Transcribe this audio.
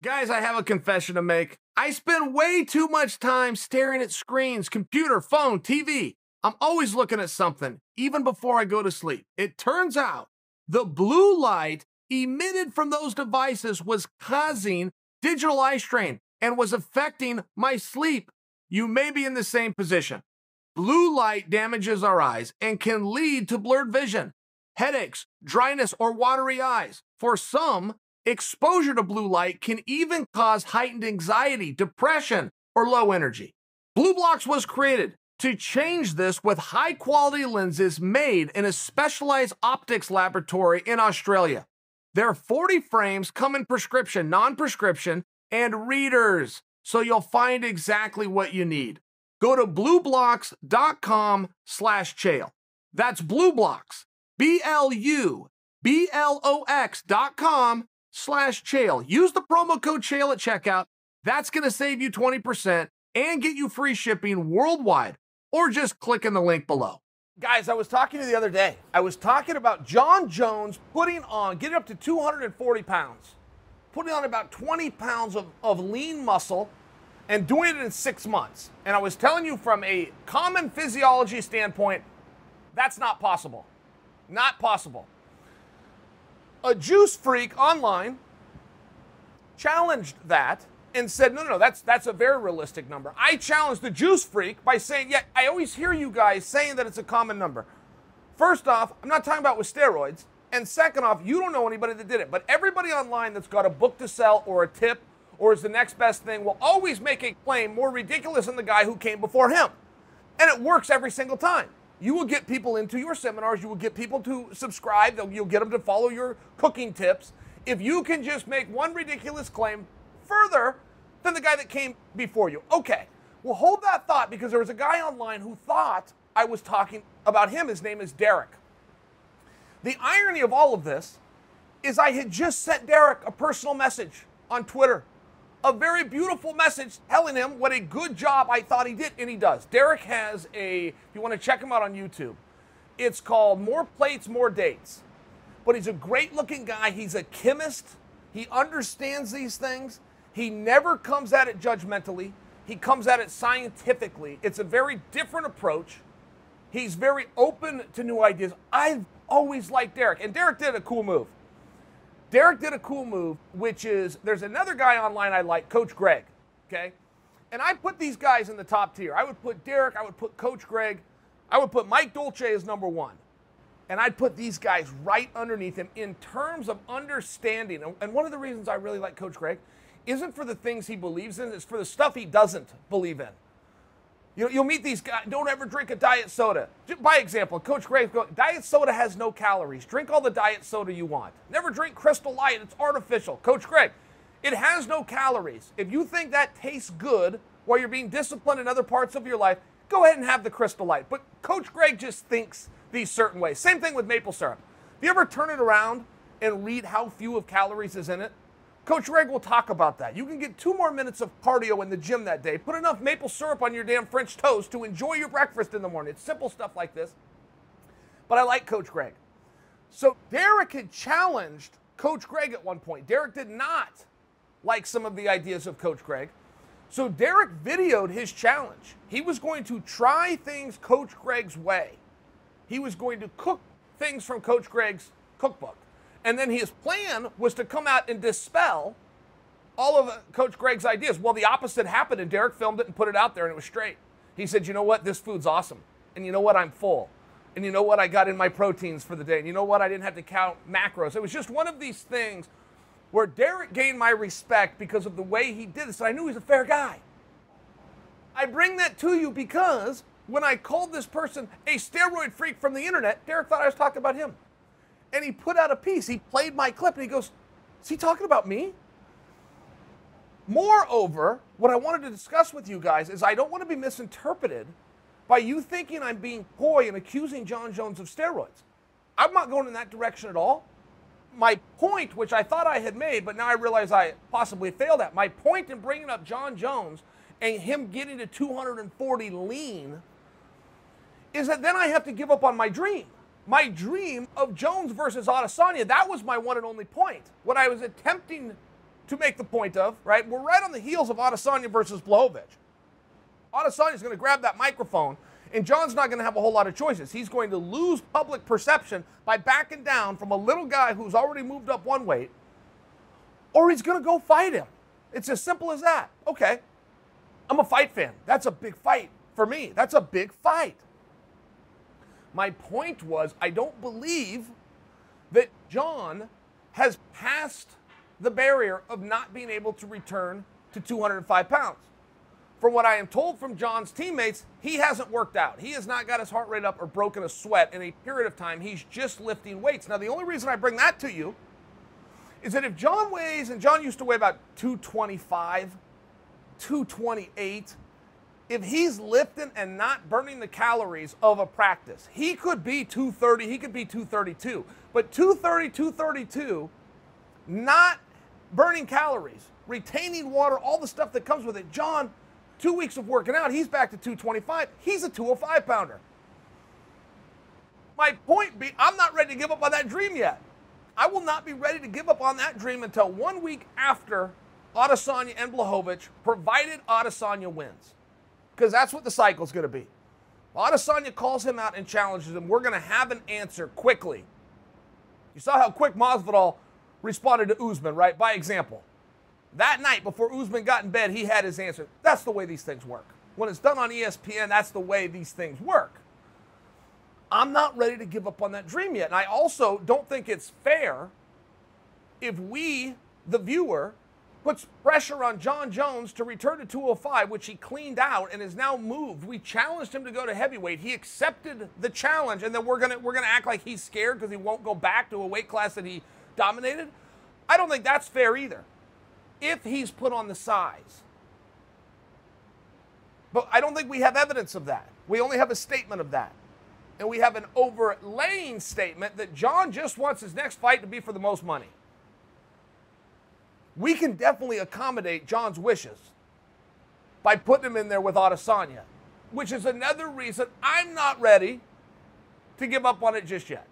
Guys, I have a confession to make. I spend way too much time staring at screens, computer, phone, TV. I'm always looking at something, even before I go to sleep. It turns out the blue light emitted from those devices was causing digital eye strain and was affecting my sleep. You may be in the same position. Blue light damages our eyes and can lead to blurred vision, headaches, dryness, or watery eyes. For some, exposure to blue light can even cause heightened anxiety, depression, or low energy. BlueBlox was created to change this with high-quality lenses made in a specialized optics laboratory in Australia. Their 40 frames come in prescription, non-prescription, and readers, so you'll find exactly what you need. Go to blueblox.com/Chael. That's BlueBlox, BLUBLOX.com/Chael. Use the promo code Chael at checkout. That's going to save you 20% and get you free shipping worldwide, or just click in the link below. Guys, I was talking to you the other day. I was talking about Jon Jones getting up to 240 pounds, putting on about 20 pounds of lean muscle, and doing it in 6 months. And I was telling you from a common physiology standpoint, that's not possible. Not possible. A juice freak online challenged that and said, no, that's a very realistic number. I challenged the juice freak by saying, yeah, I always hear you guys saying that it's a common number. First off, I'm not talking about with steroids. And second off, you don't know anybody that did it. But everybody online that's got a book to sell or a tip or is the next best thing will always make a claim more ridiculous than the guy who came before him. And it works every single time. You will get people into your seminars. You will get people to subscribe. You'll get them to follow your cooking tips. If you can just make one ridiculous claim further than the guy that came before you. Okay, well, hold that thought, because there was a guy online who thought I was talking about him. His name is Derek. The irony of all of this is I had just sent Derek a personal message on Twitter. A very beautiful message telling him what a good job I thought he did, and he does. Derek has if you want to check him out on YouTube, it's called More Plates, More Dates. But he's a great-looking guy. He's a chemist. He understands these things. He never comes at it judgmentally. He comes at it scientifically. It's a very different approach. He's very open to new ideas. I've always liked Derek, and Derek did a cool move. Which is, there's another guy online I like, Coach Greg, okay? And I put these guys in the top tier. I would put Derek, I would put Coach Greg, I would put Mike Dolce as number one. And I'd put these guys right underneath him in terms of understanding. And one of the reasons I really like Coach Greg isn't for the things he believes in, it's for the stuff he doesn't believe in. You'll meet these guys, don't ever drink a diet soda. By example, Coach Greg goes, diet soda has no calories. Drink all the diet soda you want. Never drink Crystal Light, it's artificial. Coach Greg, it has no calories. If you think that tastes good while you're being disciplined in other parts of your life, go ahead and have the Crystal Light. But Coach Greg just thinks these certain ways. Same thing with maple syrup. If you ever turn it around and read how few of calories is in it, Coach Greg will talk about that. You can get 2 more minutes of cardio in the gym that day. Put enough maple syrup on your damn French toast to enjoy your breakfast in the morning. It's simple stuff like this. But I like Coach Greg. So Derek had challenged Coach Greg at one point. Derek did not like some of the ideas of Coach Greg. So Derek videoed his challenge. He was going to try things Coach Greg's way. He was going to cook things from Coach Greg's cookbook. And then his plan was to come out and dispel all of Coach Greg's ideas. Well, the opposite happened, and Derek filmed it and put it out there, and it was straight. He said, you know what? This food's awesome. And you know what? I'm full. And you know what? I got in my proteins for the day. And you know what? I didn't have to count macros. It was just one of these things where Derek gained my respect because of the way he did this. I knew he was a fair guy. I bring that to you because when I called this person a steroid freak from the internet, Derek thought I was talking about him. And he put out a piece. He played my clip, and he goes, is he talking about me? Moreover, what I wanted to discuss with you guys is I don't want to be misinterpreted by you thinking I'm being coy and accusing Jon Jones of steroids. I'm not going in that direction at all. My point, which I thought I had made, but now I realize I possibly failed at, my point in bringing up Jon Jones and him getting to 240 lean is that then I have to give up on my dream. My dream of Jones versus Adesanya, that was my one and only point. What I was attempting to make the point of, right? We're right on the heels of Adesanya versus Blachowicz. Adesanya's going to grab that microphone, and Jon's not going to have a whole lot of choices. He's going to lose public perception by backing down from a little guy who's already moved up one weight, or he's going to go fight him. It's as simple as that. Okay, I'm a fight fan. That's a big fight for me. That's a big fight. My point was, I don't believe that Jon has passed the barrier of not being able to return to 205 pounds. From what I am told from Jon's teammates, he hasn't worked out. He has not got his heart rate up or broken a sweat in a period of time. He's just lifting weights. Now, the only reason I bring that to you is that if Jon weighs, and Jon used to weigh about 225, 228, if he's lifting and not burning the calories of a practice, he could be 230, he could be 232. But 230, 232, not burning calories, retaining water, all the stuff that comes with it. Jon, 2 weeks of working out, he's back to 225. He's a 205 pounder. My point being, I'm not ready to give up on that dream yet. I will not be ready to give up on that dream until 1 week after Adesanya and Blachowicz, provided Adesanya wins. Because that's what the cycle's going to be. Adesanya calls him out and challenges him. We're going to have an answer quickly. You saw how quick Masvidal responded to Usman, right? By example. That night, before Usman got in bed, he had his answer. That's the way these things work. When it's done on ESPN, that's the way these things work. I'm not ready to give up on that dream yet. And I also don't think it's fair if we, the viewer, puts pressure on Jon Jones to return to 205, which he cleaned out and is now moved. We challenged him to go to heavyweight. He accepted the challenge, and then we're gonna act like he's scared because he won't go back to a weight class that he dominated. I don't think that's fair either, if he's put on the size. But I don't think we have evidence of that. We only have a statement of that. And we have an overlaying statement that Jon just wants his next fight to be for the most money. We can definitely accommodate Jon's wishes by putting him in there with Adesanya, which is another reason I'm not ready to give up on it just yet.